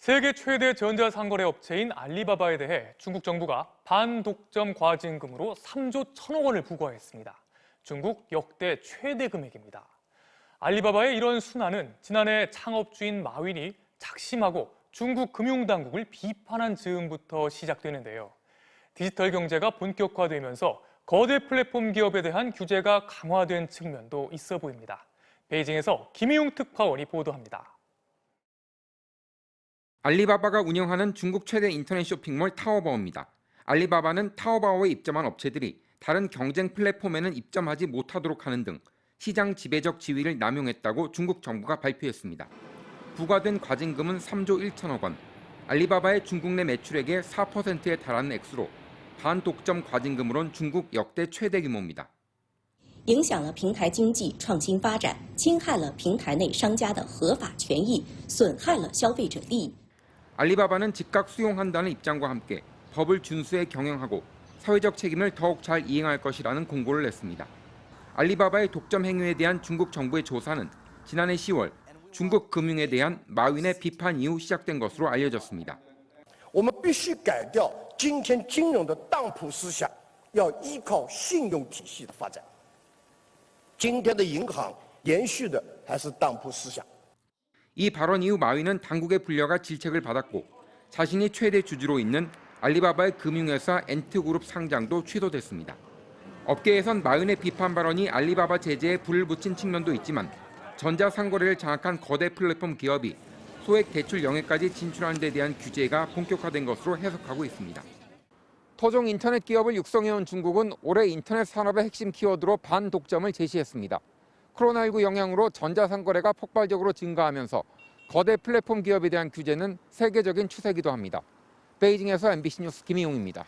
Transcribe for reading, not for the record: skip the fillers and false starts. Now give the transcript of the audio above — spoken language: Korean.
세계 최대 전자상거래 업체인 알리바바에 대해 중국 정부가 반독점 과징금으로 3조 1천억 원을 부과했습니다. 중국 역대 최대 금액입니다. 알리바바의 이런 순환은 지난해 창업주인 마윈이 작심하고 중국 금융당국을 비판한 즈음부터 시작되는데요. 디지털 경제가 본격화되면서 거대 플랫폼 기업에 대한 규제가 강화된 측면도 있어 보입니다. 베이징에서 김희웅 특파원이 보도합니다. 알리바바가 운영하는 중국 최대 인터넷 쇼핑몰 타오바오입니다. 알리바바는 타오바오에 입점한 업체들이 다른 경쟁 플랫폼에는 입점하지 못하도록 하는 등 시장 지배적 지위를 남용했다고 중국 정부가 발표했습니다. 부과된 과징금은 3조 1천억 원, 알리바바의 중국 내 매출액의 4%에 달하는 액수로 반독점 과징금으론 중국 역대 최대 규모입니다. 影响了平台经济创新发展，侵害了平台内商家的合法权益，损害了消费者利益。 알리바바는 즉각 수용한다는 입장과 함께 법을 준수해 경영하고 사회적 책임을 더욱 잘 이행할 것이라는 공고를 냈습니다. 알리바바의 독점 행위에 대한 중국 정부의 조사는 지난해 10월 중국 금융에 대한 마윈의 비판 이후 시작된 것으로 알려졌습니다. 我们必须改掉今天金融的当铺思想，要依靠信用体系的发展。今天的银行延续的还是当铺思想。 이 발언 이후 마윈은 당국의 불려가 질책을 받았고 자신이 최대 주주로 있는 알리바바의 금융회사 엔트그룹 상장도 취소됐습니다. 업계에선 마윈의 비판 발언이 알리바바 제재에 불을 붙인 측면도 있지만 전자상거래를 장악한 거대 플랫폼 기업이 소액 대출 영역까지 진출하는 데 대한 규제가 본격화된 것으로 해석하고 있습니다. 토종 인터넷 기업을 육성해온 중국은 올해 인터넷 산업의 핵심 키워드로 반독점을 제시했습니다. 코로나19 영향으로 전자상거래가 폭발적으로 증가하면서 거대 플랫폼 기업에 대한 규제는 세계적인 추세이기도 합니다. 베이징에서 MBC 뉴스 김희용입니다.